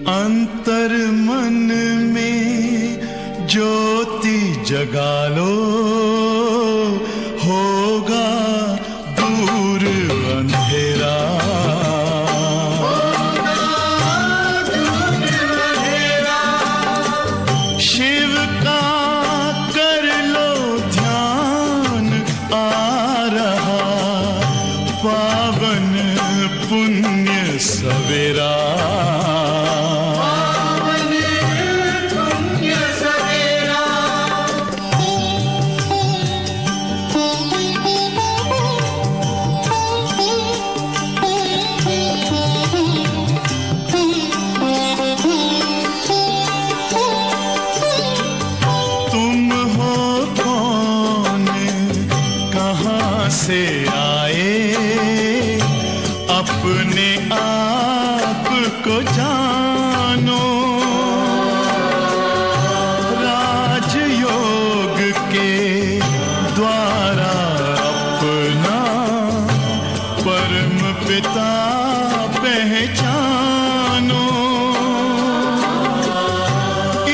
अंतर मन में ज्योति जगा लो, होगा दूर अंधेरा। शिव का कर लो ध्यान, आ रहा पावन पुण्य सवेरा। से आए अपने आप को जानो, राजयोग के द्वारा अपना परम पिता पहचानो।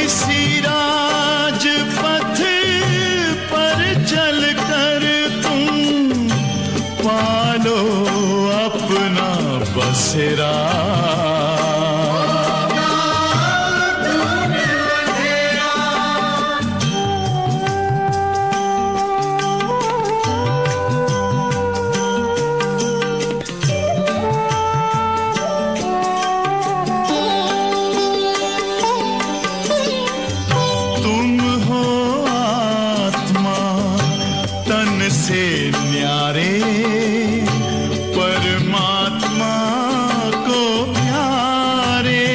इसी राजपथ पर चलकर पालो अपना बसेरा। तुम हो आत्मा तन से न्यारे, परमात्मा को प्यारे।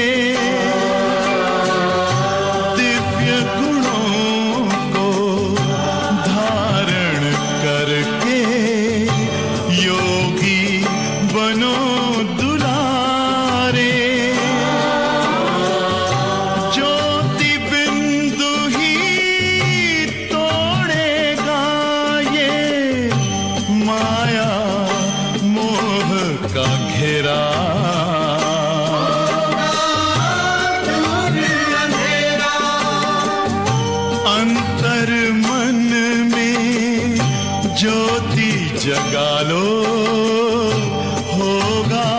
दिव्य गुणों को धारण करके योगी बनो दुलारे। ज्योति बिंदु ही तोड़ेगा ये माया का घेरा। अंतर मन में ज्योति जगा लो, होगा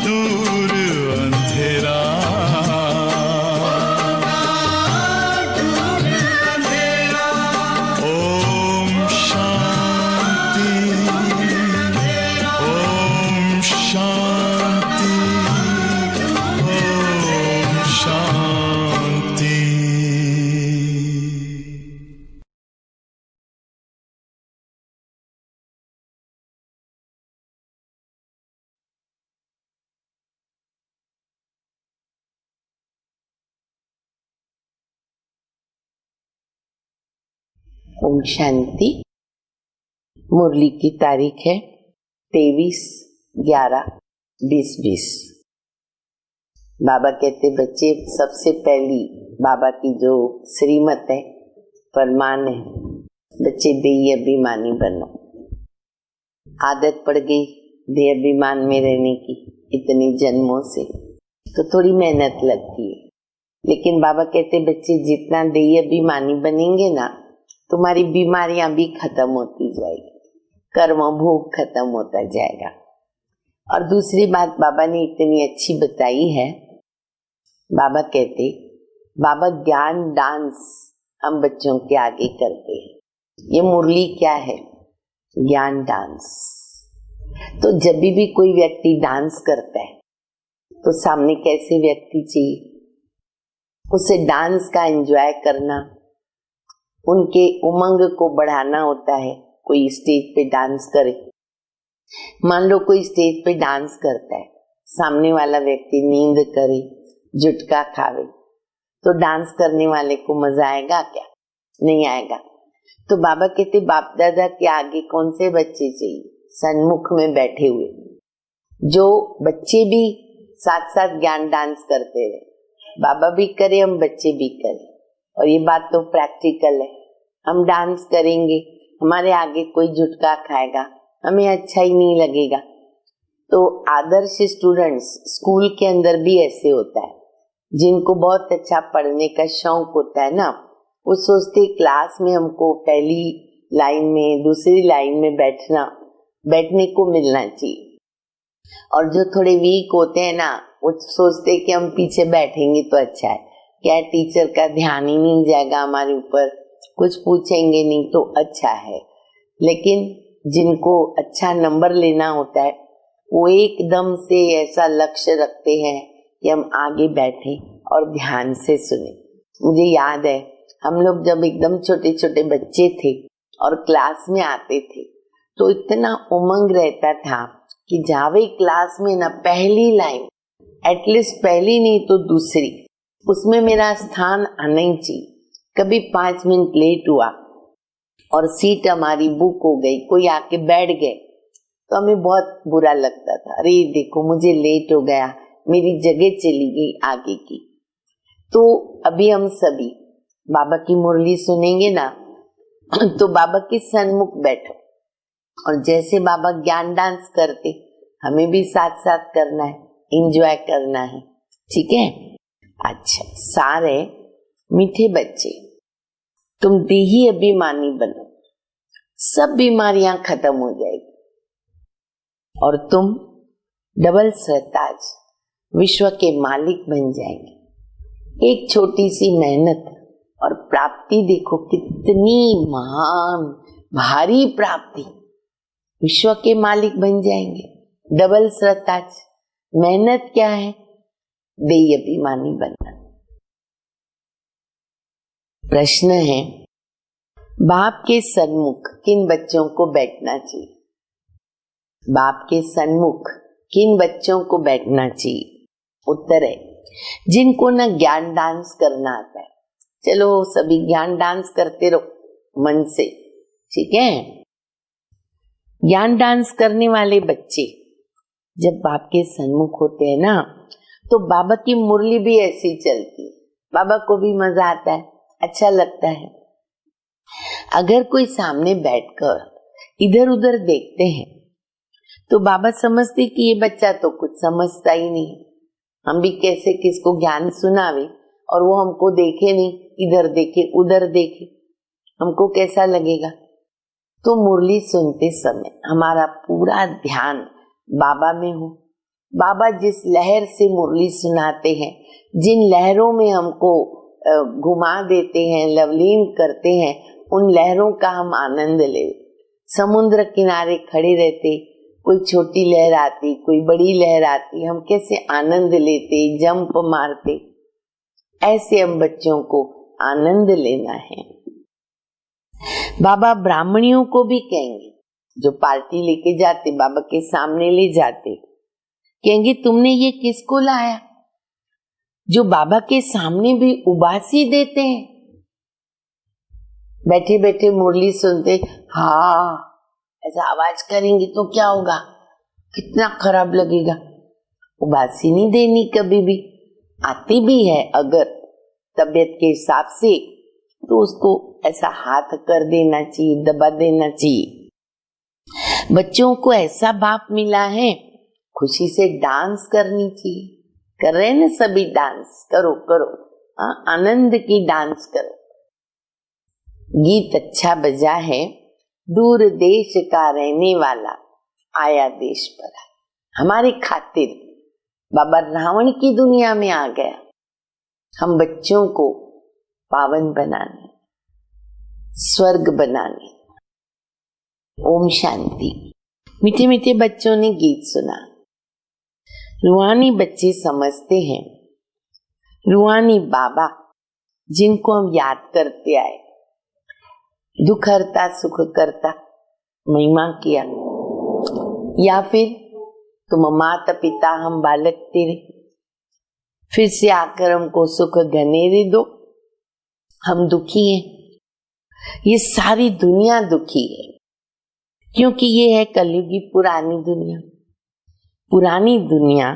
दूर अंधेरा। ओम शांति, ओम शांति, ओम शांति। ओम शांति। मुरली की तारीख है 23/11/2020। बाबा कहते बच्चे, सबसे पहली बाबा की जो श्रीमत है, फरमान है, बच्चे देह अभिमानी बनो। आदत पड़ गई देह अभिमान में रहने की इतने जन्मों से, तो थोड़ी मेहनत लगती है। लेकिन बाबा कहते बच्चे, जितना देह अभिमानी बनेंगे ना, तुम्हारी बीमारियां भी खत्म होती जाएगी, कर्म भोग खत्म होता जाएगा। और दूसरी बात बाबा ने इतनी अच्छी बताई है। बाबा कहते, बाबा ज्ञान डांस हम बच्चों के आगे करते हैं। ये मुरली क्या है? ज्ञान डांस। तो जब भी कोई व्यक्ति डांस करता है तो सामने कैसे व्यक्ति चाहिए? उसे डांस का एंजॉय करना, उनके उमंग को बढ़ाना होता है। कोई स्टेज पे डांस करे, मान लो कोई स्टेज पे डांस करता है, सामने वाला व्यक्ति नींद करे, जुटका खावे, तो डांस करने वाले को मजा आएगा क्या? नहीं आएगा। तो बाबा कहते बाप दादा के आगे कौन से बच्चे चाहिए? सन्मुख में बैठे हुए जो बच्चे भी साथ साथ ज्ञान डांस करते रहे। बाबा भी करे, हम बच्चे भी करें। और ये बात तो प्रैक्टिकल है। हम डांस करेंगे, हमारे आगे कोई जुटका खाएगा, हमें अच्छा ही नहीं लगेगा। तो आदर्श स्टूडेंट्स स्कूल के अंदर भी ऐसे होता है। जिनको बहुत अच्छा पढ़ने का शौक होता है ना, वो सोचते क्लास में हमको पहली लाइन में, दूसरी लाइन में बैठने को मिलना चाहिए। और जो थोड़े वीक होते हैं ना, वो सोचते कि हम पीछे बैठेंगे तो अच्छा है, क्या टीचर का ध्यान ही नहीं जाएगा हमारे ऊपर, कुछ पूछेंगे नहीं तो अच्छा है। लेकिन जिनको अच्छा नंबर लेना होता है वो एकदम से ऐसा लक्ष्य रखते हैं कि हम आगे बैठे और ध्यान से सुने। मुझे याद है हम लोग जब एकदम छोटे छोटे बच्चे थे और क्लास में आते थे तो इतना उमंग रहता था कि जावे क्लास में ना पहली लाइन, एटलीस्ट पहली नहीं तो दूसरी, उसमें मेरा स्थान आना ही चाहिए। कभी 5 मिनट लेट हुआ और सीट हमारी बुक हो गई, कोई आके बैठ गए तो हमें बहुत बुरा लगता था, अरे देखो मुझे लेट हो गया, मेरी जगह चली गई आगे की। तो अभी हम सभी बाबा की मुरली सुनेंगे ना, तो बाबा के सन्मुख बैठो और जैसे बाबा ज्ञान डांस करते हमें भी साथ साथ करना है, एंजॉय करना है, ठीक है। अच्छा, सारे मीठे बच्चे, तुम देही अभिमानी बनो, सब बीमारियां खत्म हो जाएगी और तुम डबल सरताज विश्व के मालिक बन जाएंगे। एक छोटी सी मेहनत और प्राप्ति देखो कितनी महान भारी प्राप्ति, विश्व के मालिक बन जाएंगे, डबल सरताज। मेहनत क्या है? देही अभिमानी बनना। प्रश्न है, बाप के सन्मुख किन बच्चों को बैठना चाहिए? बाप के सन्मुख किन बच्चों को बैठना चाहिए? उत्तर है, जिनको न ज्ञान डांस करना आता है। चलो सभी ज्ञान डांस करते रहो मन से, ठीक है। ज्ञान डांस करने वाले बच्चे जब बाप के सन्मुख होते हैं ना, तो बाबा की मुरली भी ऐसी चलती है, बाबा को भी मजा आता है, अच्छा लगता है। अगर कोई सामने बैठकर इधर उधर देखते हैं तो बाबा समझते कि ये बच्चा तो कुछ समझता ही नहीं, हम भी कैसे किसको ज्ञान सुनावे और वो हमको देखे नहीं, इधर देखे उधर देखे, हमको कैसा लगेगा। तो मुरली सुनते समय हमारा पूरा ध्यान बाबा में हो। बाबा जिस लहर से मुरली सुनाते हैं, जिन लहरों में हमको घुमा देते हैं, लवलीन करते हैं, उन लहरों का हम आनंद ले। समुद्र किनारे खड़े रहते, कोई छोटी लहर आती, कोई बड़ी लहर आती, हम कैसे आनंद लेते, जंप मारते। ऐसे हम बच्चों को आनंद लेना है। बाबा ब्राह्मणियों को भी कहेंगे, जो पार्टी लेके जाते, बाबा के सामने ले जाते, कहेंगे तुमने ये किसको लाया? जो बाबा के सामने भी उबासी देते हैं, बैठे बैठे मुरली सुनते, हाँ ऐसा आवाज करेंगे तो क्या होगा, कितना खराब लगेगा। उबासी नहीं देनी कभी भी, आती भी है अगर तबीयत के हिसाब से तो उसको ऐसा हाथ कर देना चाहिए, दबा देना चाहिए। बच्चों को ऐसा बाप मिला है, खुशी से डांस करनी चाहिए। कर रहे हैं ना सभी डांस, करो करो, आनंद की डांस करो। गीत अच्छा बजा है, दूर देश का रहने वाला आया देश पर। हमारी खातिर बाबा रावण की दुनिया में आ गया, हम बच्चों को पावन बनाने, स्वर्ग बनाने। ओम शांति। मीठे मीठे बच्चों ने गीत सुना। रूहानी बच्चे समझते हैं, रूहानी बाबा जिनको हम याद करते आए, दुख हरता सुख करता महिमा किया, या फिर तुम माता पिता हम बालक तेरे, फिर से आकर हमको सुख घनेरे दो, हम दुखी हैं। ये सारी दुनिया दुखी है क्योंकि ये है कलयुगी पुरानी दुनिया। पुरानी दुनिया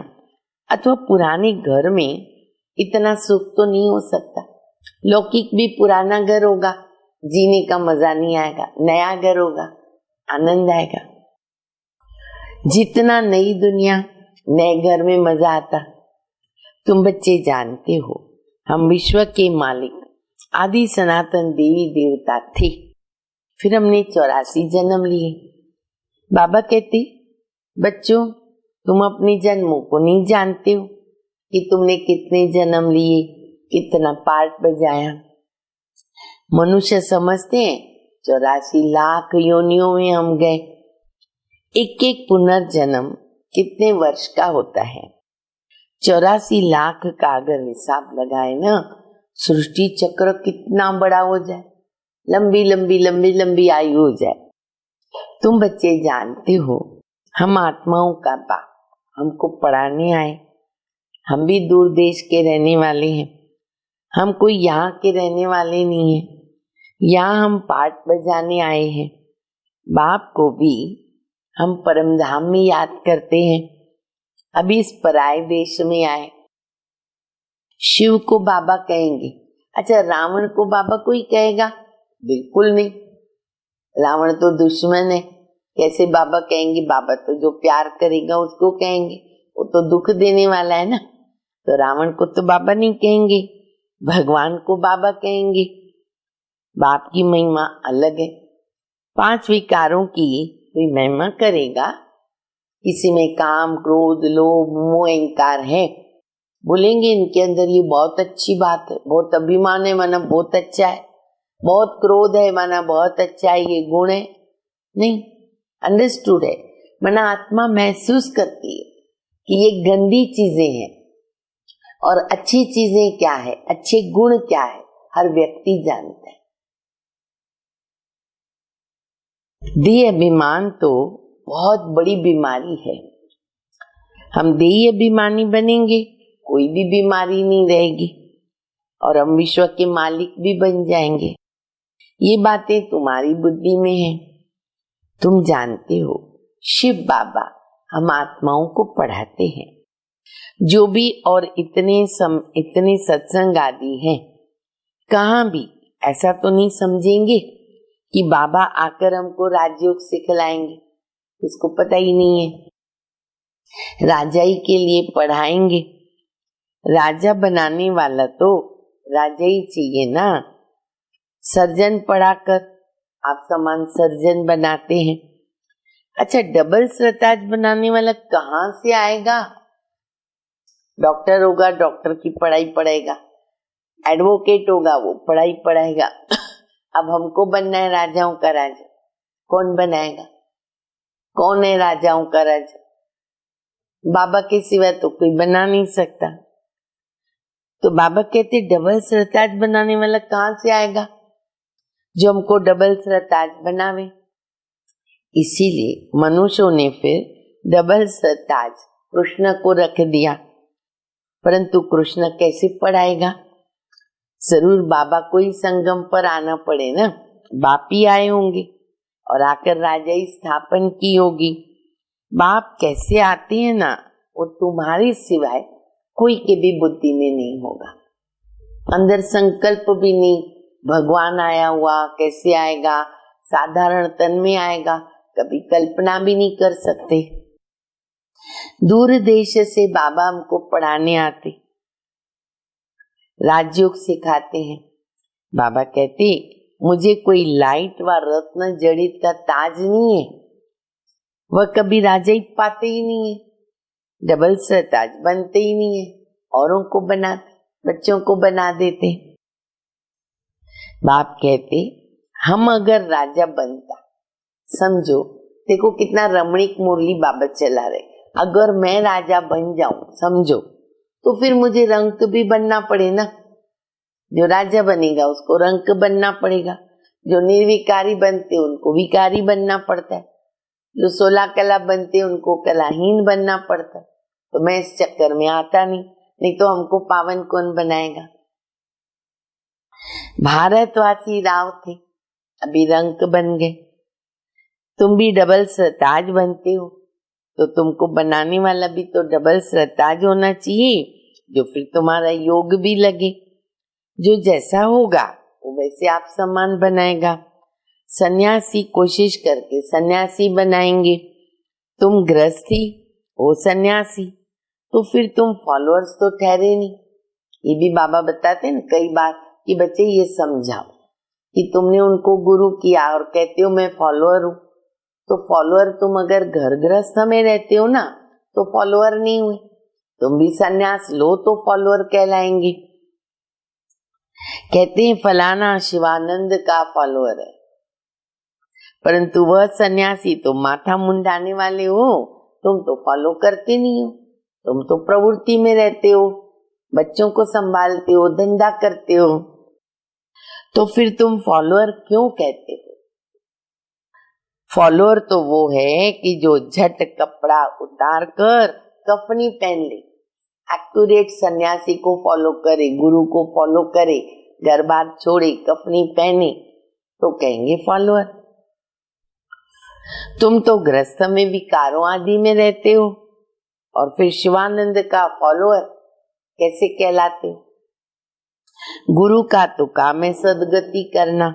अथवा पुराने घर में इतना सुख तो नहीं हो सकता। लौकिक भी पुराना घर होगा, जीने का मजा नहीं आएगा। नया घर होगा, आनंद आएगा। जितना नई दुनिया, नए घर में मजा आता, तुम बच्चे जानते हो हम विश्व के मालिक आदि सनातन देवी देवता थे, फिर हमने 84 जन्म लिए। बाबा कहते बच्चों तुम अपने जन्मों को नहीं जानते हो कि तुमने कितने जन्म लिए, कितना पार्ट बजाया। मनुष्य समझते हैं 84 लाख योनियों में हम गए। एक एक पुनर्जन्म कितने वर्ष का होता है? 84 लाख का अगर हिसाब लगाए ना, सृष्टि चक्र कितना बड़ा हो जाए, लंबी लंबी लंबी लंबी आयु हो जाए। तुम बच्चे जानते हो हम आत्माओं का बाप, हमको पढ़ाने आए। हम भी दूर देश के रहने वाले हैं, हम कोई यहाँ के रहने वाले नहीं हैं। यहाँ हम पाठ बजाने आए हैं। बाप को भी हम परम धाम में याद करते हैं। अभी इस पराये देश में आए। शिव को बाबा कहेंगे, अच्छा रावण को बाबा कोई कहेगा? बिल्कुल नहीं, रावण तो दुश्मन है। कैसे बाबा कहेंगे? बाबा तो जो प्यार करेगा उसको कहेंगे, वो तो दुख देने वाला है ना। तो रावण को तो बाबा नहीं कहेंगे, भगवान को बाबा कहेंगे। बाप की महिमा अलग है। 5 विकारों की कोई महिमा करेगा? किसी में काम, क्रोध, लोभ, मोह, अहंकार है, बोलेंगे इनके अंदर ये बहुत अच्छी बात है, बहुत अभिमान है माना बहुत अच्छा है, बहुत क्रोध है माना बहुत अच्छा है, ये गुण है। नहीं, अंडरस्टूड है माना आत्मा महसूस करती है कि ये गंदी चीजें हैं और अच्छी चीजें क्या है, अच्छे गुण क्या है, हर व्यक्ति जानता है। देह अभिमान तो बहुत बड़ी बीमारी है। हम देह अभिमानी बनेंगे, कोई भी बीमारी नहीं रहेगी और हम विश्व के मालिक भी बन जाएंगे। ये बातें तुम्हारी बुद्धि में है। तुम जानते हो शिव बाबा हम आत्माओं को पढ़ाते हैं। जो भी और इतने सत्संग आदि हैं, कहाँ भी ऐसा तो नहीं समझेंगे कि बाबा आकर हमको राजयोग सिखलाएंगे, इसको पता ही नहीं है। राजाई के लिए पढ़ाएंगे। राजा बनाने वाला तो राजा ही चाहिए ना। सर्जन पढ़ाकर आप समान सर्जन बनाते हैं। अच्छा, डबल सरताज बनाने वाला कहाँ से आएगा? डॉक्टर होगा, डॉक्टर की पढ़ाई पढ़ेगा। एडवोकेट होगा, वो पढ़ाई पढ़ाएगा। अब हमको बनना है राजाओं का राजा, कौन बनाएगा? कौन है राजाओं का राजा? बाबा के सिवा तो कोई बना नहीं सकता। तो बाबा कहते डबल सरताज बनाने वाला कहाँ से आएगा जो हमको डबल सरताज बनावे? इसीलिए मनुष्यों ने फिर डबल सरताज कृष्ण को रख दिया। परंतु कृष्ण कैसे पढ़ाएगा? जरूर बाबा को ही संगम पर आना पड़े ना। बाप ही आए होंगे और आकर राजाई स्थापन की होगी। बाप कैसे आते हैं ना, वो तुम्हारे सिवाय कोई के भी बुद्धि में नहीं होगा। अंदर संकल्प भी नहीं, भगवान आया हुआ कैसे आएगा? साधारण तन में आएगा, कभी कल्पना भी नहीं कर सकते। दूर देश से बाबा हमको पढ़ाने आते, राजयोग सिखाते हैं। बाबा कहते मुझे कोई लाइट व रत्न जड़ित का ताज नहीं है, वह कभी राजा ही पाते ही नहीं है। डबल सरताज बनते ही नहीं है, औरों को बनाते, बच्चों को बना देते। बाप कहते हम अगर राजा बनता, समझो देखो कितना रमणीक मुरली बाबा चला रहे, अगर मैं राजा बन जाऊं समझो, तो फिर मुझे रंक भी बनना पड़े ना। जो राजा बनेगा उसको रंक बनना पड़ेगा, जो निर्विकारी बनते उनको विकारी बनना पड़ता है, जो 16 कला बनते उनको कलाहीन बनना पड़ता है। तो मैं इस चक्कर में आता नहीं तो हमको पावन कौन बनाएगा? भारतवासी राव थे, अभी रंक बन गए। तुम भी डबल सरताज बनते हो, तो तुमको बनाने वाला भी तो डबल सरताज होना चाहिए, जो फिर तुम्हारा योग भी लगे। जो जैसा होगा वो वैसे आप समान बनाएगा। सन्यासी कोशिश करके सन्यासी बनाएंगे, तुम गृहस्थी वो सन्यासी, तो फिर तुम फॉलोअर्स तो ठहरे नहीं। ये भी बाबा बताते हैं ना कई बार कि बच्चे ये समझाओ कि तुमने उनको गुरु किया और कहते हो मैं फॉलोअर हूँ, तो फॉलोअर तुम अगर घर गृहस्थ में रहते हो ना तो फॉलोअर नहीं हुए, तुम भी सन्यास लो तो फॉलोअर कहलाएंगे। कहते हैं फलाना शिवानंद का फॉलोअर है, परंतु वह सन्यासी तो माथा मुंडाने वाले हो, तुम तो फॉलो करते नहीं हो, तुम तो प्रवृत्ति में रहते हो, बच्चों को संभालते हो, धंधा करते हो, तो फिर तुम फॉलोअर क्यों कहते हो? फॉलोअर तो वो है कि जो झट कपड़ा उतार कर कफनी पहन ले, एक्यूरेट सन्यासी को फॉलो करे, गुरु को फॉलो करे, घर बार छोड़े, कफनी पहने, तो कहेंगे फॉलोअर। तुम तो गृहस्थ में विकारों आदि में रहते हो और फिर शिवानंद का फॉलोअर कैसे कहलाते हो? गुरु का तो काम है सदगति करना।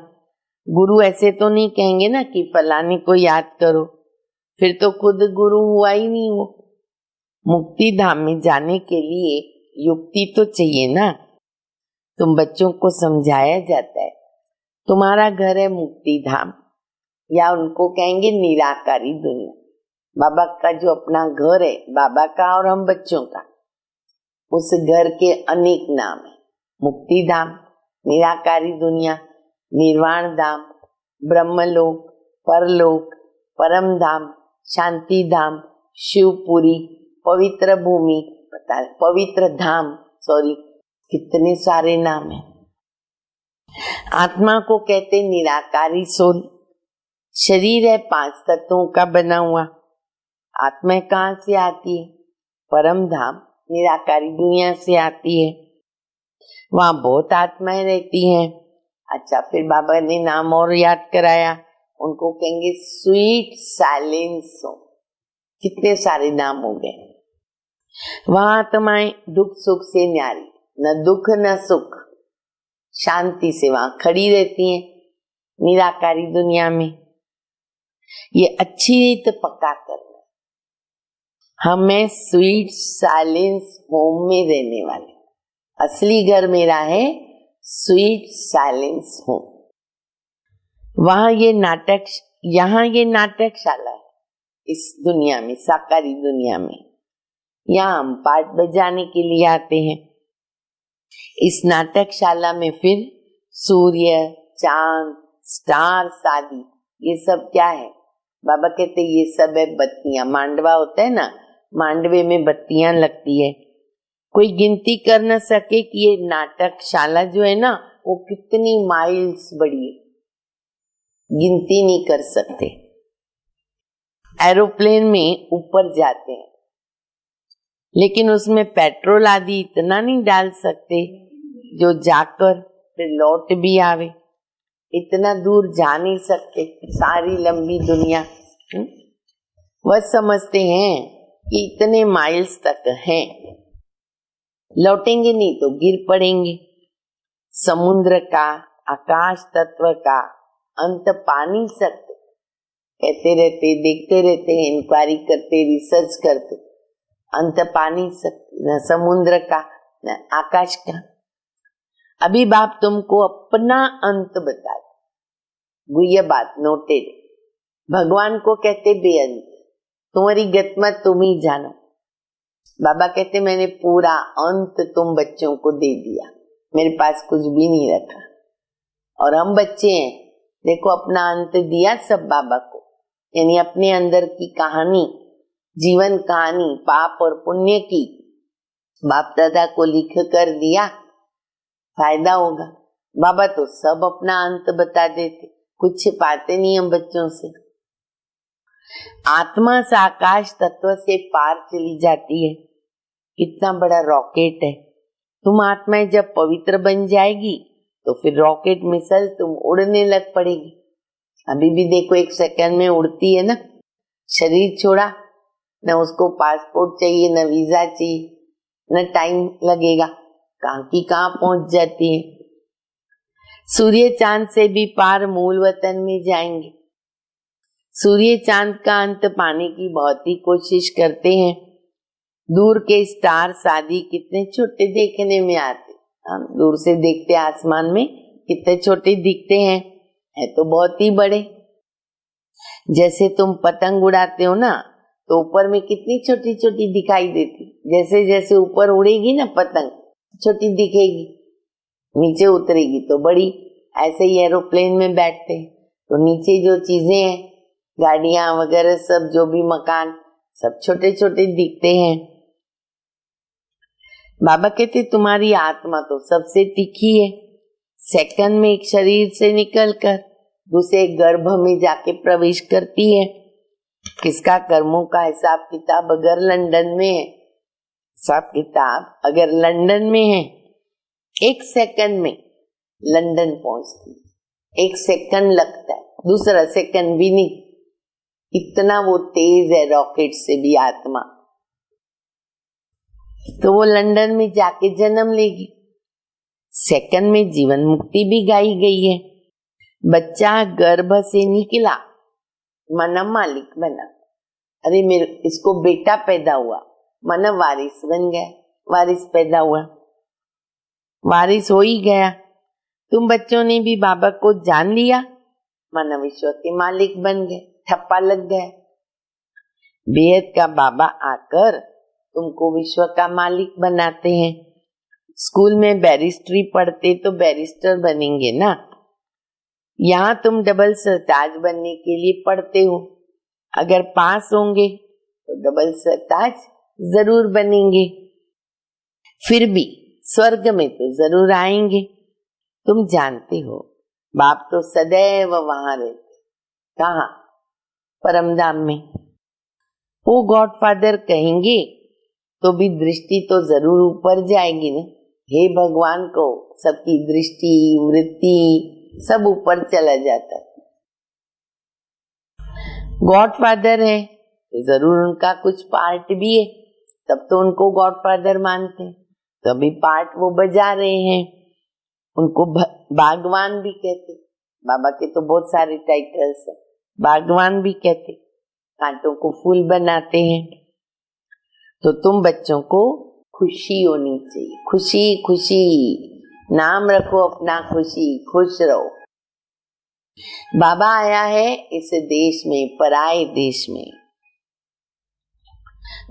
गुरु ऐसे तो नहीं कहेंगे ना कि फलाने को याद करो, फिर तो खुद गुरु हुआ ही नहीं वो। मुक्ति धाम में जाने के लिए युक्ति तो चाहिए ना। तुम बच्चों को समझाया जाता है तुम्हारा घर है मुक्ति धाम, या उनको कहेंगे निराकारी दुनिया। बाबा का जो अपना घर है, बाबा का और हम बच्चों का, उस घर के अनेक नाम है। मुक्ति धाम, निराकारी दुनिया, निर्वाण धाम, ब्रह्मलोक, परलोक, परम धाम, शांति धाम, शिवपुरी, पवित्र भूमि, पवित्र धाम, कितने सारे नाम है। आत्मा को कहते निराकारी सोल। शरीर है 5 तत्वों का बना हुआ। आत्मा कहाँ से आती है? परम धाम, निराकारी दुनिया से आती है। वहां बहुत आत्माएं रहती हैं। अच्छा, फिर बाबा ने नाम और याद कराया, उनको कहेंगे स्वीट साइलेंस। कितने सारे नाम हो गए। वहां आत्माएं दुख सुख से न्यारी, न दुख न सुख, शांति से वहां खड़ी रहती हैं निराकारी दुनिया में। ये अच्छी रीत पक्का करना। हमें स्वीट साइलेंस होम में रहने वाले, असली घर मेरा है स्वीट साइलेंस होम। वहां ये नाटक, यहाँ ये नाटकशाला है इस दुनिया में, साकारी दुनिया में। यहाँ हम पाठ बजाने के लिए आते हैं। इस नाटकशाला में फिर सूर्य, चांद, स्टार्स आदि ये सब क्या है? बाबा कहते ये सब है बत्तियां। मांडवा होता है ना, मांडवे में बत्तियां लगती है। कोई गिनती कर न सके कि ये नाटकशाला जो है ना वो कितनी माइल्स बड़ी है, गिनती नहीं कर सकते। एरोप्लेन में ऊपर जाते हैं लेकिन उसमें पेट्रोल आदि इतना नहीं डाल सकते जो जाकर फिर लौट भी आवे। इतना दूर जा नहीं सकते, सारी लंबी दुनिया। वह समझते हैं कि इतने माइल्स तक हैं, लौटेंगे नहीं तो गिर पड़ेंगे। समुद्र का, आकाश तत्व का अंत पा नहीं सकते। कहते रहते, देखते रहते, इंक्वायरी करते, रिसर्च करते, अंत पा नहीं सकते, न समुद्र का न आकाश का। अभी बाप तुमको अपना अंत बता दे, ये बात नोटेड। भगवान को कहते बेअंत, तुम्हारी गतमत तुम ही जानो। बाबा कहते मैंने पूरा अंत तुम बच्चों को दे दिया, मेरे पास कुछ भी नहीं रखा। और हम बच्चे हैं, देखो अपना अंत दिया सब बाबा को, यानी अपने अंदर की कहानी, जीवन कहानी पाप और पुण्य की बाप दादा को लिख कर दिया, फायदा होगा। बाबा तो सब अपना अंत बता देते, कुछ छिपाते नहीं हम बच्चों से। आत्मा से आकाश तत्व से पार चली जाती है। कितना बड़ा रॉकेट है। तुम आत्माएं जब पवित्र बन जाएगी तो फिर रॉकेट मिसाइल तुम उड़ने लग पड़ेगी। अभी भी देखो 1 सेकंड में उड़ती है ना, शरीर छोड़ा, न उसको पासपोर्ट चाहिए, न वीजा चाहिए, न टाइम लगेगा, कहाँ की कहाँ पहुंच जाती है। सूर्य चांद से भी पार मूल वतन में जाएंगे। सूर्य चांद का अंत पाने की बहुत ही कोशिश करते हैं, दूर के स्टार्स आदि कितने छोटे देखने में आते, हम दूर से देखते आसमान में कितने छोटे दिखते हैं, है तो बहुत ही बड़े। जैसे तुम पतंग उड़ाते हो ना, तो ऊपर में कितनी छोटी छोटी दिखाई देती, जैसे जैसे ऊपर उड़ेगी ना पतंग छोटी दिखेगी, नीचे उतरेगी तो बड़ी। ऐसे ही एरोप्लेन में बैठते हैं तो नीचे जो चीजें हैं, गाड़ियां वगैरह सब, जो भी मकान, सब छोटे छोटे दिखते हैं। बाबा कहते तुम्हारी आत्मा तो सबसे तीखी है, सेकंड में एक शरीर से निकलकर दूसरे गर्भ में जाके प्रवेश करती है। किसका कर्मों का हिसाब किताब अगर लंदन में है, हिसाब किताब अगर लंदन में है, एक सेकंड में लंदन पहुंचती, एक सेकंड लगता है, दूसरा सेकंड भी नहीं, इतना वो तेज है रॉकेट से भी आत्मा। तो वो लंदन में जाके जन्म लेगी, सेकंड में जीवन मुक्ति भी गाई गई है। बच्चा गर्भ से निकला, माना मालिक बना, अरे मेरे इसको बेटा पैदा हुआ, माना वारिस बन गया, वारिस पैदा हुआ, वारिस हो ही गया। तुम बच्चों ने भी बाबा को जान लिया, माना विश्व के मालिक बन गए, ठप्पा लग गया। बेहद का बाबा आकर तुमको विश्व का मालिक बनाते हैं। स्कूल में बैरिस्ट्री पढ़ते तो बैरिस्टर बनेंगे ना, यहाँ तुम डबल सरताज बनने के लिए पढ़ते हो, अगर पास होंगे तो डबल सरताज जरूर बनेंगे, फिर भी स्वर्ग में तो जरूर आएंगे। तुम जानते हो बाप तो सदैव वहां रहते, कहा? परमधाम में। वो गॉडफादर कहेंगे तो भी दृष्टि तो जरूर ऊपर जाएगी ना, हे भगवान को सबकी दृष्टि वृत्ति सब ऊपर चला जाता है। गॉडफादर है तो जरूर उनका कुछ पार्ट भी है, तब तो उनको गॉडफादर मानते हैं, तो अभी पार्ट वो बजा रहे हैं। उनको बागवान भी कहते, बाबा के तो बहुत सारे टाइटल्स है, बागवान भी कहते, कांटों को फूल बनाते हैं। तो तुम बच्चों को खुशी होनी चाहिए, खुशी खुशी, नाम रखो अपना खुशी, खुश रहो। बाबा आया है इस देश में, पराए देश में,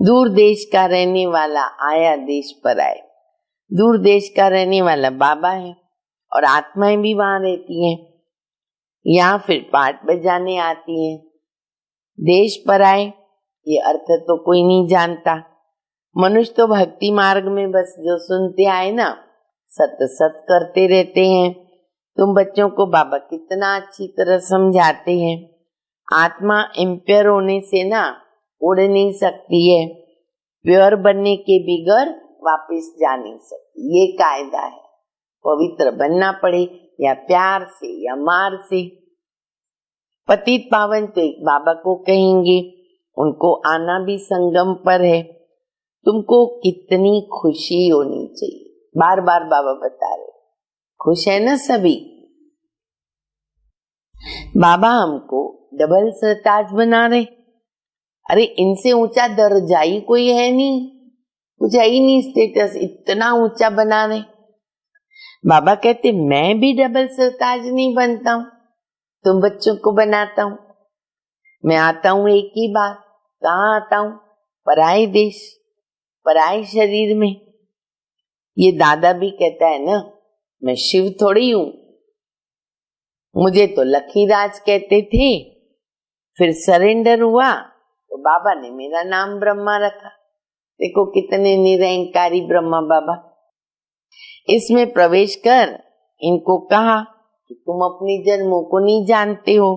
दूर देश का रहने वाला आया देश पर आए। दूर देश का रहने वाला बाबा है और आत्माएं भी वहां रहती हैं, यहाँ फिर पाठ बजाने आती हैं। देश पर आए ये अर्थ तो कोई नहीं जानता, मनुष्य तो भक्ति मार्ग में बस जो सुनते आए ना, सत सत करते रहते हैं। तुम बच्चों को बाबा कितना अच्छी तरह समझाते हैं, आत्मा इम्प्योर होने से ना उड़ नहीं सकती है, प्योर बनने के बिगर वापस जा नहीं सकती, ये कायदा है। पवित्र बनना पड़े या प्यार से या मार से। पतित पावन तो एक बाबा को कहेंगे, उनको आना भी संगम पर है। तुमको कितनी खुशी होनी चाहिए, बार बार बाबा बता रहे, खुश है ना सभी? बाबा हमको डबल सरताज बना रहे, अरे इनसे ऊंचा दर्जा ही कोई है नहीं, कुछ है ही नहीं स्टेटस, इतना ऊंचा बना रहे। बाबा कहते मैं भी डबल सरताज नहीं बनता हूं, तुम बच्चों को बनाता हूं। मैं आता हूं एक ही बार, कहाँ आता हूं? पराए देश, पराए शरीर में। ये दादा भी कहता है ना, मैं शिव थोड़ी हूं, मुझे तो लखीराज कहते थे, फिर सरेंडर हुआ तो बाबा ने मेरा नाम ब्रह्मा रखा। देखो कितने निरंकारी ब्रह्मा बाबा। इसमें प्रवेश कर इनको कहा कि तुम अपने जन्मों को नहीं जानते हो,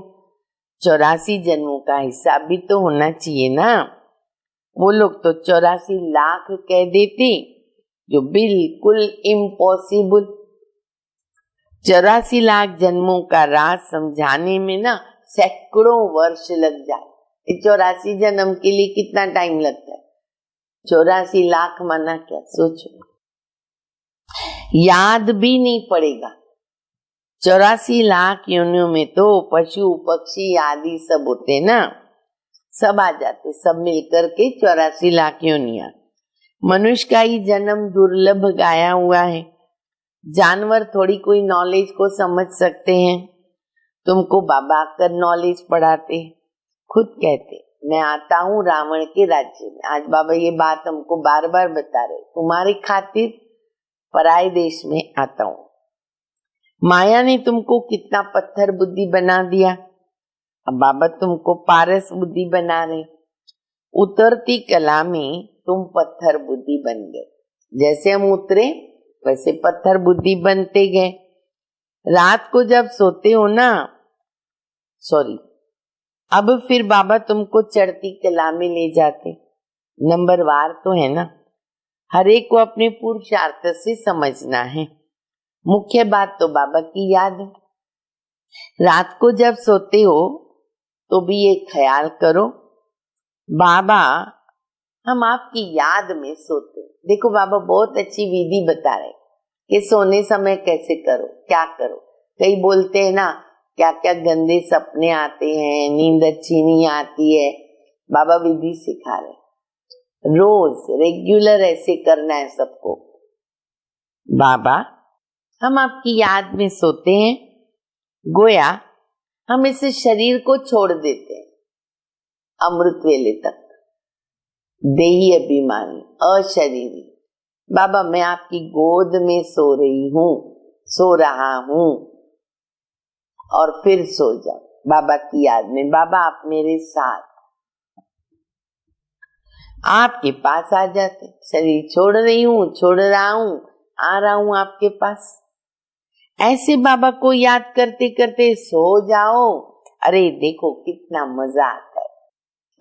84 जन्मों का हिसाब भी तो होना चाहिए ना। वो लोग तो 84 लाख कह देते, जो बिल्कुल इम्पॉसिबल। 84 लाख जन्मों का राज समझाने में ना सैकड़ों वर्ष लग जाए। 84 जन्म के लिए कितना टाइम लगता है? 84 लाख माना क्या, सोचो, याद भी नहीं पड़ेगा। 84 लाख योनियों में तो पशु पक्षी आदि सब होते ना, सब आ जाते, सब मिलकर के 84 लाख योनियां। मनुष्य का ही जन्म दुर्लभ गाया हुआ है। जानवर थोड़ी कोई नॉलेज को समझ सकते हैं। तुमको बाबा आकर नॉलेज पढ़ाते, खुद कहते मैं आता हूँ रावण के राज्य में। आज बाबा ये बात हमको बार बार बता रहे, तुम्हारी खातिर पराये देश में आता हूँ। माया ने तुमको कितना पत्थर बुद्धि बना दिया, अब बाबा तुमको पारस बुद्धि बना रहे। उतरती कला में तुम पत्थर बुद्धि बन गए। जैसे हम उतरे वैसे पत्थर बुद्धि बनते गए। रात को जब सोते हो ना, अब फिर बाबा तुमको चढ़ती कला में ले जाते। नंबरवार तो है ना, हर एक को अपने पुरुषार्थ से समझना है। मुख्य बात तो बाबा की याद है। रात को जब सोते हो तो भी ये ख्याल करो, बाबा हम आपकी याद में सोते। देखो बाबा बहुत अच्छी विधि बता रहे कि सोने समय कैसे करो, क्या करो। कई बोलते हैं ना क्या क्या गंदे सपने आते हैं, नींद अच्छी नहीं आती है। बाबा विधि सिखा रहे, रोज रेगुलर ऐसे करना है सबको। बाबा हम आपकी याद में सोते हैं, गोया हम इस शरीर को छोड़ देते हैं अमृत वेले तक। देही अभिमानी अशरीरी, बाबा मैं आपकी गोद में सो रही हूँ, सो रहा हूँ, और फिर सो जाओ बाबा की याद में। बाबा आप मेरे साथ, आपके पास आ जाते। शरीर छोड़ रही हूँ, छोड़ रहा हूँ, आ रहा हूँ आपके पास। ऐसे बाबा को याद करते करते सो जाओ। अरे देखो कितना मजा आता है,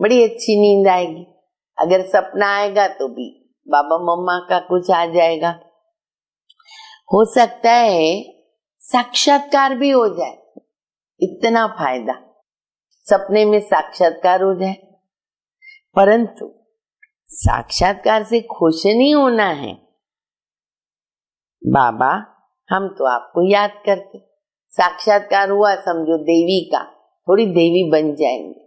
बड़ी अच्छी नींद आएगी। अगर सपना आएगा तो भी बाबा मम्मा का कुछ आ जाएगा। हो सकता है साक्षात्कार भी हो जाए, इतना फायदा सपने में साक्षात्कार हो जाए। परंतु साक्षात्कार से खुश नहीं होना है। बाबा हम तो आपको याद करते, साक्षात्कार हुआ समझो देवी का, थोड़ी देवी बन जाएंगे,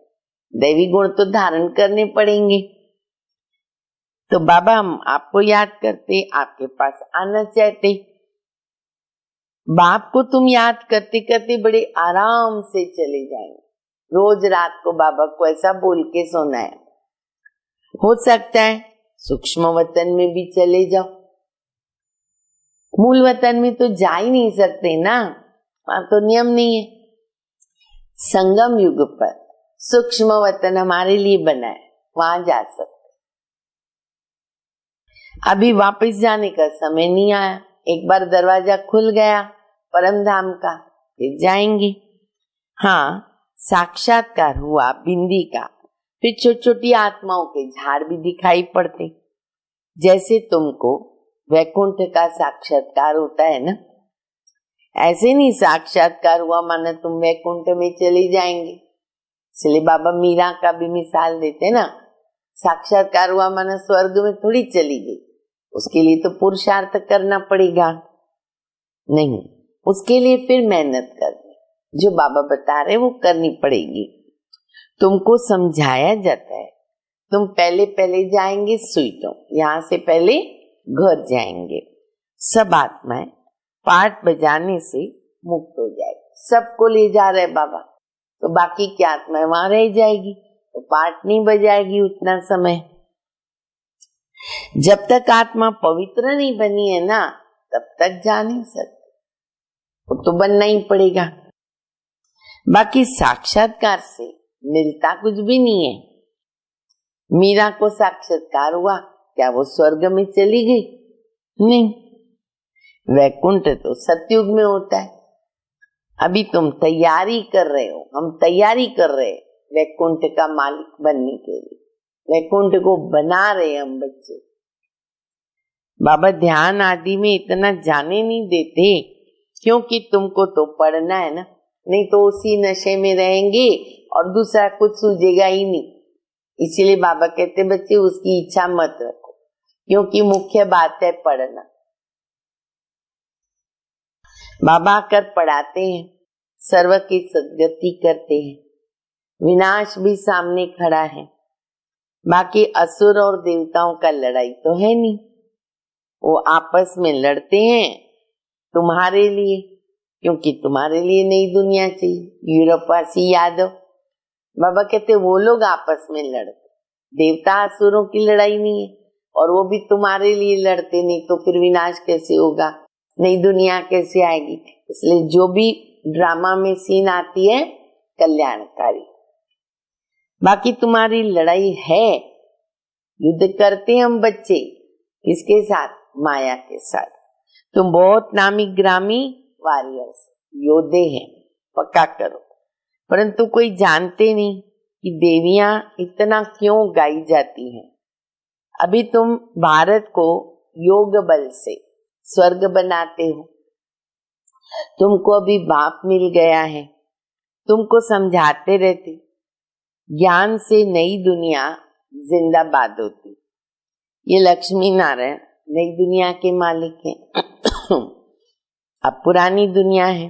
दैवी गुण तो धारण करने पड़ेंगे। तो बाबा हम आपको याद करते, आपके पास आना चाहते। बाप को तुम याद करते करते बड़े आराम से चले जाएंगे। रोज रात को बाबा को ऐसा बोल के सोना है। हो सकता है सूक्ष्म वतन में भी चले जाओ, मूल वतन में तो जा ही नहीं सकते ना, वहां तो नियम नहीं है। संगम युग पर सूक्ष्म वतन हमारे लिए बना है, वहां जा सकते। अभी वापस जाने का समय नहीं आया, एक बार दरवाजा खुल गया परम धाम का, फिर जाएंगे। हाँ साक्षात्कार हुआ बिंदी का, फिर छोटी छोटी आत्माओं के झाड़ भी दिखाई पड़ते। जैसे तुमको वैकुंठ का साक्षात्कार होता है ना, ऐसे नहीं साक्षात्कार हुआ माना तुम वैकुंठ में चले जाएंगे। इसलिए बाबा मीरा का भी मिसाल देते ना, साक्षात्कार हुआ माना स्वर्ग में थोड़ी चली गई, उसके लिए तो पुरुषार्थ करना पड़ेगा। नहीं, उसके लिए फिर मेहनत करनी, जो बाबा बता रहे वो करनी पड़ेगी। तुमको समझाया जाता है, तुम पहले पहले जाएंगे स्वीटों, यहाँ से पहले घर जाएंगे। सब आत्माएं पाठ बजाने से मुक्त हो जाएगी। सबको ले जा रहे बाबा, तो बाकी की आत्माएं वहां रह जाएगी, तो पाठ नहीं बजाएगी उतना समय। जब तक आत्मा पवित्र नहीं बनी है ना, तब तक जा नहीं सकते, वो तो बनना ही पड़ेगा। बाकी साक्षात्कार से मिलता कुछ भी नहीं है। मीरा को साक्षात्कार हुआ, क्या वो स्वर्ग में चली गई? नहीं, वैकुंठ तो सतयुग में होता है। अभी तुम तैयारी कर रहे हो, हम तैयारी कर रहे हैं वैकुंठ का मालिक बनने के लिए, वैकुंठ को बना रहे हम बच्चे। बाबा ध्यान आदि में इतना जाने नहीं देते, क्योंकि तुमको तो पढ़ना है ना, नहीं तो उसी नशे में रहेंगे और दूसरा कुछ सूझेगा ही नहीं। इसीलिए बाबा कहते बच्चे उसकी इच्छा मत रखो, क्योंकि मुख्य बात है पढ़ना। बाबा आकर पढ़ाते हैं, सर्व की सद्गति करते हैं, विनाश भी सामने खड़ा है। बाकी असुर और देवताओं का लड़ाई तो है नहीं, वो आपस में लड़ते हैं तुम्हारे लिए, क्योंकि तुम्हारे लिए नई दुनिया चाहिए। यूरोपवासी यादव बाबा कहते वो लोग आपस में लड़ते, देवता असुरों की लड़ाई नहीं है, और वो भी तुम्हारे लिए लड़ते, नहीं तो फिर विनाश कैसे होगा, नई दुनिया कैसे आएगी। इसलिए जो भी ड्रामा में सीन आती है कल्याणकारी। बाकी तुम्हारी लड़ाई है, युद्ध करते हम बच्चे किसके साथ, माया के साथ। तुम बहुत नामी ग्रामी वॉरियर्स योद्धे हैं, पक्का करो। परंतु कोई जानते नहीं कि देवियां इतना क्यों गाई जाती हैं। अभी तुम भारत को योग बल से स्वर्ग बनाते हो, तुमको अभी बाप मिल गया है, तुमको समझाते रहते, ज्ञान से नई दुनिया जिंदाबाद होती। ये लक्ष्मी नारायण नई दुनिया के मालिक हैं। अब पुरानी दुनिया है,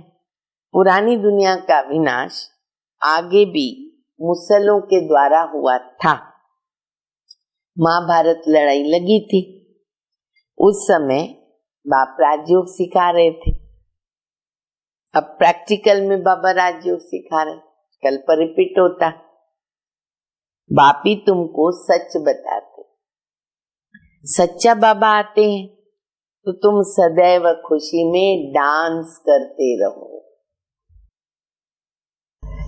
पुरानी दुनिया का विनाश आगे भी मुसलों के द्वारा हुआ था। महाभारत लड़ाई लगी थी, उस समय बाप राजयोग सिखा रहे थे। अब प्रैक्टिकल में बाबा राजयोग सिखा रहे, कल पर रिपीट होता। बाप ही तुमको सच बताते, सच्चा बाबा आते हैं तो तुम सदैव खुशी में डांस करते रहो।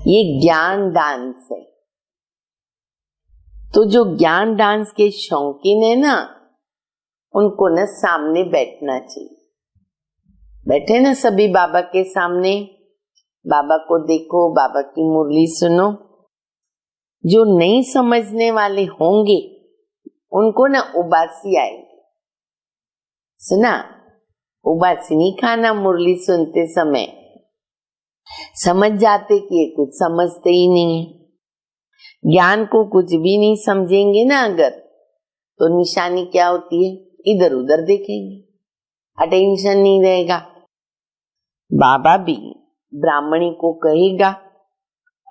ये ज्ञान डांस है। तो जो ज्ञान डांस के शौकीन है ना, उनको न सामने बैठना चाहिए। बैठे ना सभी बाबा के सामने, बाबा को देखो, बाबा की मुरली सुनो। जो नहीं समझने वाले होंगे उनको ना उबासी आएगी। सुना, उबासी नहीं खाना मुरली सुनते समय, समझ जाते कि ये कुछ समझते ही नहीं है। ज्ञान को कुछ भी नहीं समझेंगे ना अगर, तो निशानी क्या होती है, इधर उधर देखेंगे, अटेंशन नहीं रहेगा। बाबा भी ब्राह्मणी को कहेगा,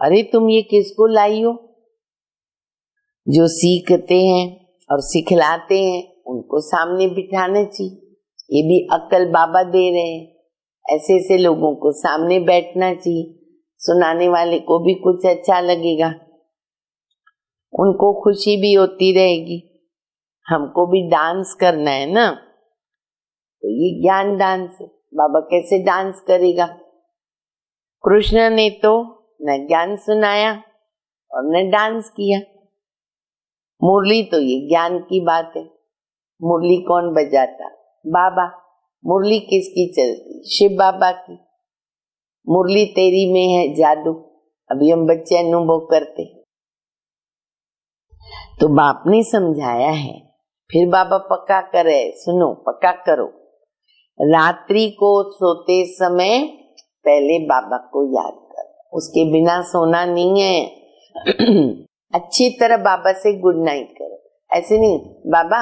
अरे तुम ये किसको लाई हो। जो सीखते हैं और सिखलाते हैं उनको सामने बिठाना चाहिए। ये भी अक्ल बाबा दे रहे हैं, ऐसे ऐसे लोगों को सामने बैठना चाहिए। सुनाने वाले को भी कुछ अच्छा लगेगा, उनको खुशी भी होती रहेगी। हमको भी डांस करना है ना, तो ये ज्ञान डांस है। बाबा कैसे डांस करेगा। कृष्ण ने तो न ज्ञान सुनाया और न डांस किया। मुरली तो ये ज्ञान की बात है। मुरली कौन बजाता, बाबा। मुरली किसकी चलती, शिव बाबा की। मुरली तेरी में है जादू, अभी हम बच्चे अनुभव करते। तो बाप ने समझाया है, फिर बाबा पक्का करे, सुनो पक्का करो। रात्रि को सोते समय पहले बाबा को याद करो, उसके बिना सोना नहीं है। अच्छी तरह बाबा से गुड नाइट करो। ऐसे नहीं बाबा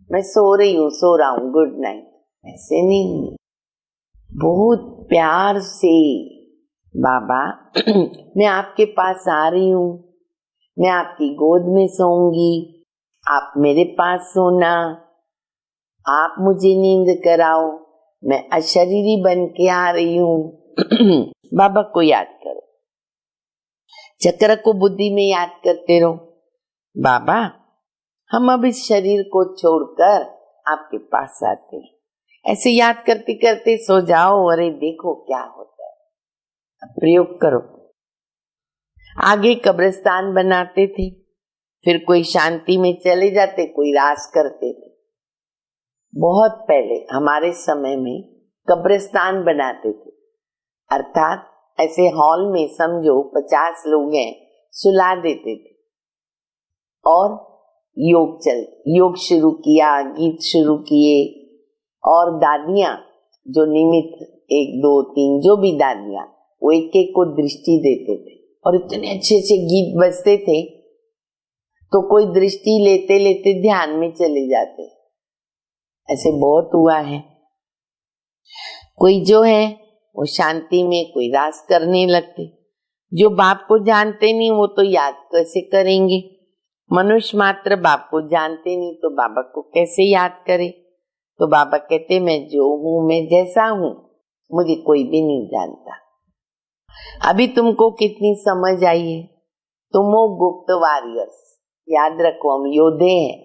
मैं सो रही हूँ, सो रहा हूँ, गुड नाइट, ऐसे नहीं। बहुत प्यार से बाबा मैं आपके पास आ रही हूँ, मैं आपकी गोद में सोऊंगी, आप मेरे पास सोना, आप मुझे नींद कराओ, मैं अशरीरी बन के आ रही हूँ। बाबा को याद करो, चक्र को बुद्धि में याद करते रहो। बाबा हम अब इस शरीर को छोड़कर आपके पास आते हैं। ऐसे याद करते करते सो जाओ, अरे देखो क्या होता है। अब प्रयोग करो। आगे कब्रिस्तान बनाते थे, फिर कोई शांति में चले जाते, कोई रास करते थे। बहुत पहले हमारे समय में कब्रिस्तान बनाते थे, अर्थात ऐसे हॉल में समझो 50 लोग हैं, सुला देते थे और योग शुरू किया, गीत शुरू किए। और दादियां जो निमित्त 1 2 3 जो भी दादियां, वो एक एक को दृष्टि देते थे और इतने अच्छे अच्छे गीत बजते थे, तो कोई दृष्टि लेते लेते ध्यान में चले जाते। ऐसे बहुत हुआ है। कोई जो है वो शांति में कोई रास करने लगते। जो बाप को जानते नहीं वो तो याद कैसे करेंगे। मनुष्य मात्र बाप को जानते नहीं तो बाबा को कैसे याद करे। तो बाबा कहते मैं जो हूँ, मैं जैसा हूँ, मुझे कोई भी नहीं जानता। अभी तुमको कितनी समझ आई है। तुम हो गुप्त वॉरियर्स, याद रखो हम योद्धे हैं।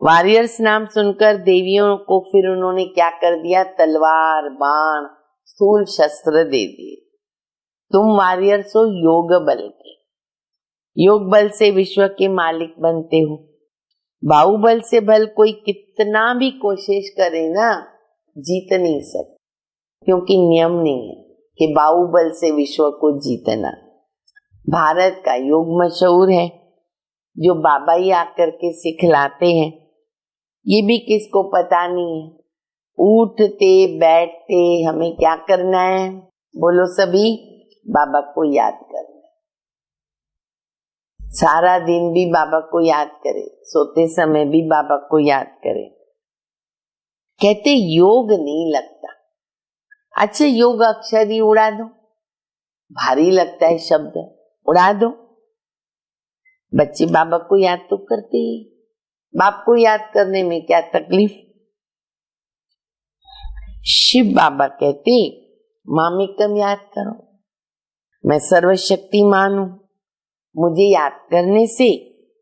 वॉरियर्स नाम सुनकर देवियों को फिर उन्होंने क्या कर दिया, तलवार बाण स्थूल शस्त्र दे दिए। तुम वॉरियर्स हो योग बल के। योग बल से विश्व के मालिक बनते हो। बाहुबल से भल कोई कितना भी कोशिश करे ना, जीत नहीं सकते, क्योंकि नियम नहीं है कि बाहुबल से विश्व को जीतना। भारत का योग मशहूर है, जो बाबा ही आकर के सिखलाते हैं। ये भी किसको पता नहीं है। उठते बैठते हमें क्या करना है, बोलो सभी, बाबा को याद करना। सारा दिन भी बाबा को याद करे, सोते समय भी बाबा को याद करे। कहते योग नहीं लगता। अच्छा योग अक्षर ही उड़ा दो, भारी लगता है शब्द, उड़ा दो। बच्चे बाबा को याद तो करते ही, बाप को याद करने में क्या तकलीफ। शिव बाबा कहते मामी कम याद करो, मैं सर्वशक्तिमान हूं, मुझे याद करने से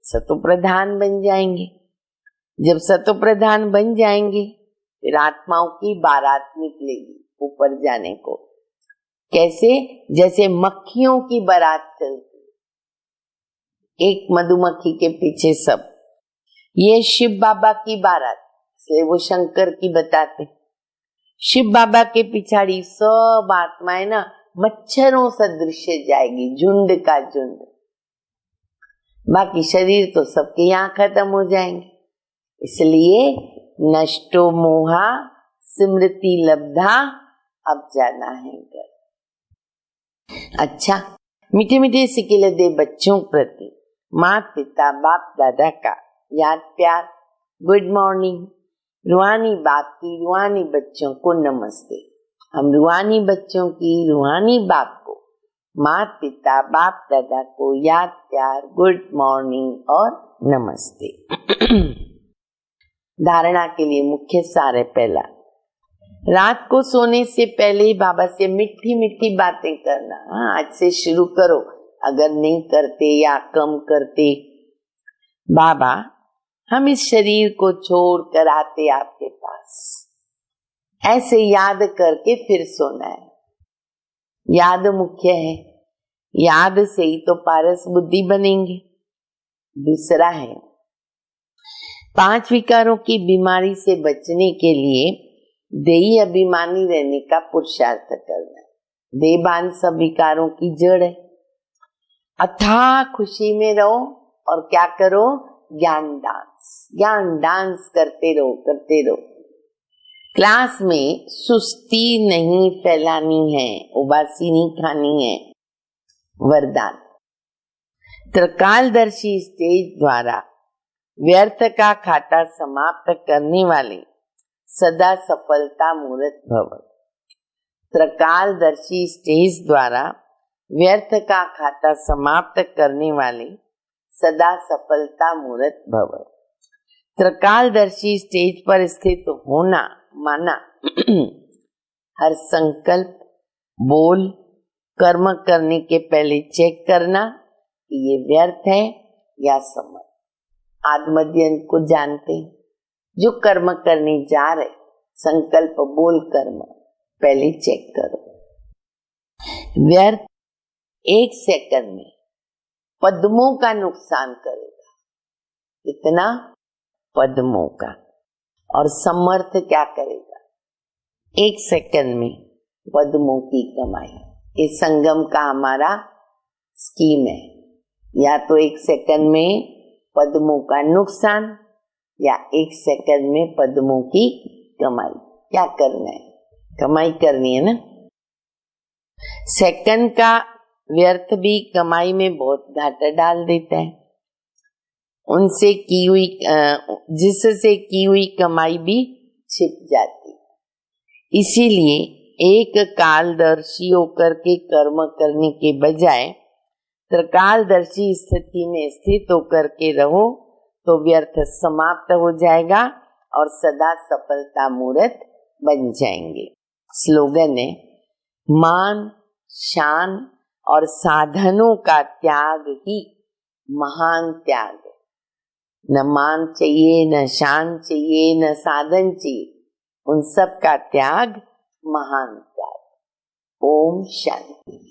सतो प्रधान बन जाएंगे। जब सतो प्रधान बन जाएंगे फिर आत्माओं की बारात निकलेगी ऊपर जाने को। कैसे, जैसे मक्खियों की बारात चलती, एक मधुमक्खी के पीछे सब। ये शिव बाबा की बारात, इसलिए वो शंकर की बताते। शिव बाबा के पिछाड़ी सब आत्माएं ना मच्छरों सदृश जाएगी, झुंड का झुंड। बाकी शरीर तो सबके यहाँ खत्म हो जाएंगे। इसलिए नष्टो मोहा स्मृति लब्धा, अब जाना है घर। अच्छा, मीठे मीठे सिक्के दे बच्चों प्रति माँ पिता बाप दादा का याद प्यार, गुड मॉर्निंग। रूहानी बाप की रूहानी बच्चों को नमस्ते। हम रूहानी बच्चों की रूहानी बाप को, माँ पिता बाप दादा को याद प्यार, गुड मॉर्निंग और नमस्ते। धारणा के लिए मुख्य सार है। पहला, रात को सोने से पहले ही बाबा से मीठी मीठी बातें करना। हाँ, आज से शुरू करो। अगर नहीं करते या कम करते, बाबा हम इस शरीर को छोड़ कर आते आपके पास, ऐसे याद करके फिर सोना है। याद मुख्य है, याद से ही तो पारस बुद्धि बनेंगे। दूसरा है, 5 विकारों की बीमारी से बचने के लिए देही अभिमानी रहने का पुरुषार्थ करना है। देहबान सब विकारों की जड़ है। अथाह खुशी में रहो और क्या करो, ज्ञान डांस करते रहो। क्लास में सुस्ती नहीं फैलानी है, उबासी नहीं खानी है। वरदान, त्रिकालदर्शी स्टेज द्वारा व्यर्थ का खाता समाप्त करने वाले सदा सफलता मूर्त भव। त्रिकालदर्शी स्टेज द्वारा व्यर्थ का खाता समाप्त करने वाले सदा सफलता मूर्त भव। त्रिकालदर्शी स्टेज पर स्थित होना माना हर संकल्प, बोल, कर्म करने के पहले चेक करना कि ये व्यर्थ है या समर्थ। आत्मध्यन को जानते हैं, जो कर्म करने जा रहे, संकल्प बोल कर्म पहले चेक करो। व्यर्थ 1 सेकंड में पद्मों का नुकसान करेगा। कितना? पद्मों का। और समर्थ क्या करेगा? 1 सेकंड में पद्मों की कमाई। ये संगम का हमारा स्कीम है, या तो 1 सेकंड में पद्मों का नुकसान या 1 सेकंड में पद्मों की कमाई। क्या करना है? कमाई करनी है ना। सेकंड का व्यर्थ भी कमाई में बहुत घाटा डाल देता है। उनसे की हुई जिससे की हुई कमाई भी छिप जाती। इसीलिए एक कालदर्शी होकर के कर्म करने के बजाय त्रिकालदर्शी स्थिति में स्थित होकर के रहो तो व्यर्थ समाप्त हो जाएगा और सदा सफलता मूर्त बन जाएंगे। स्लोगन है, मान, शान और साधनों का त्याग ही महान त्याग है। न मान चाहिए, न शान चाहिए, न साधन चाहिए, उन सब का त्याग महान त्याग। ओम शांति।